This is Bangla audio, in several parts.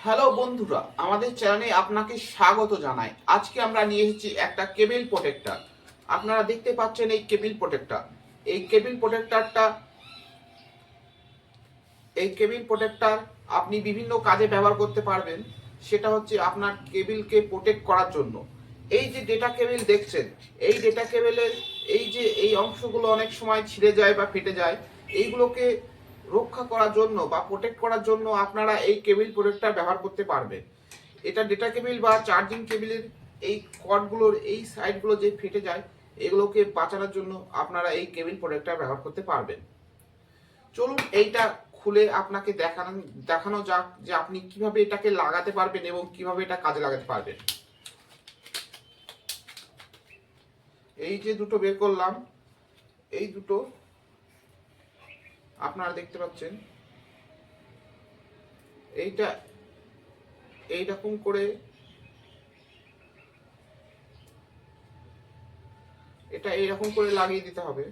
হ্যালো বন্ধুরা, আমাদের চ্যানেলে আপনাকে স্বাগত জানাই। আজকে আমরা নিয়ে এসেছি একটা কেবল প্রোটেক্টর। আপনারা দেখতে পাচ্ছেন এই কেবল প্রোটেক্টর। এই কেবল প্রোটেক্টরটা এই কেবল প্রোটেক্টর আপনি বিভিন্ন কাজে ব্যবহার করতে পারবেন। সেটা হচ্ছে আপনার কেবলকে প্রোটেক্ট করার জন্য। এই যে ডেটা কেবল দেখছেন, এই ডেটা কেবলের এই অংশগুলো অনেক সময় ছিঁড়ে যায় বা ফেটে যায়। এইগুলোকে রক্ষা করার জন্য বা প্রোটেক্ট করার জন্য আপনারা এই কেবল প্রোটেক্টর ব্যবহার করতে পারবেন। এটা ডেটা কেবল বা চার্জিং কেবলের এই কর্ডগুলোর এই সাইডগুলো যে ফেটে যায়, এগুলোকে বাঁচানোর জন্য আপনারা এই কেবল প্রোটেক্টর ব্যবহার করতে পারবেন। চলুন এইটা খুলে আপনাকে দেখানো যাক যে আপনি কিভাবে এটাকে লাগাতে পারবেন এবং কিভাবে এটা কাজে লাগাতে পারবেন। এই যে দুটো বের করলাম, এই দুটো আপনারা দেখতে পাচ্ছেন। এইটা এইরকম করে লাগিয়ে দিতে হবে।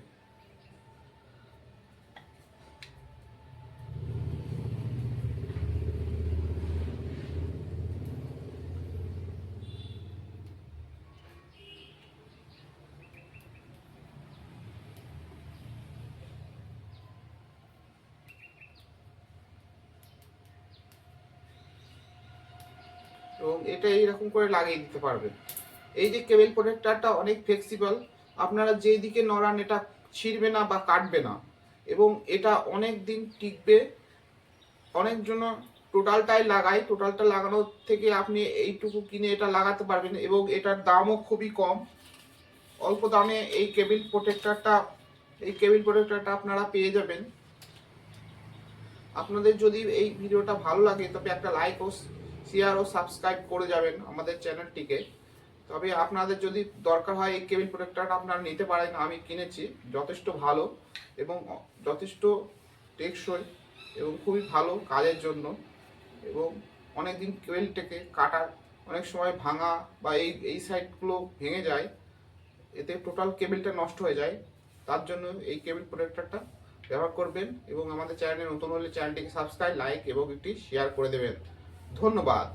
এবং এটা এইরকম করে লাগিয়ে দিতে পারবেন। এই যে কেবল প্রোটেক্টরটা অনেক ফ্লেক্সিবল। আপনারা যেই দিকে নড়ান এটা ছিঁড়বে না বা কাটবে না, এবং এটা অনেক দিন টিকবে। অনেকজন টোটালটাই লাগায়, টোটালটা লাগানোর থেকে আপনি এইটুকু কিনে এটা লাগাতে পারবেন এবং এটার দামও খুবই কম। অল্প দামে এই কেবল প্রোটেক্টরটা আপনারা পেয়ে যাবেন। আপনাদের যদি এই ভিডিওটা ভালো লাগে তবে একটা লাইক ও শেয়ার ও সাবস্ক্রাইব করে যাবেন আমাদের চ্যানেলটিকে। তবে আপনাদের যদি দরকার হয় এই কেবল প্রোটেক্টরটা আপনারা নিতে পারেন। আমি কিনেছি, যথেষ্ট ভালো এবং যথেষ্ট টেকসই এবং খুবই ভালো কাজের জন্য। এবং অনেকদিন কেবলটাকে কাটার অনেক সময় ভাঙা বা এই সাইডগুলো ভেঙে যায়, এতে টোটাল কেবলটা নষ্ট হয়ে যায়। তার জন্য এই কেবল প্রোটেক্টরটা ব্যবহার করবেন এবং আমাদের চ্যানেলে নতুন হলে চ্যানেলটিকে সাবস্ক্রাইব, লাইক এবং একটি শেয়ার করে দেবেন। ধন্যবাদ।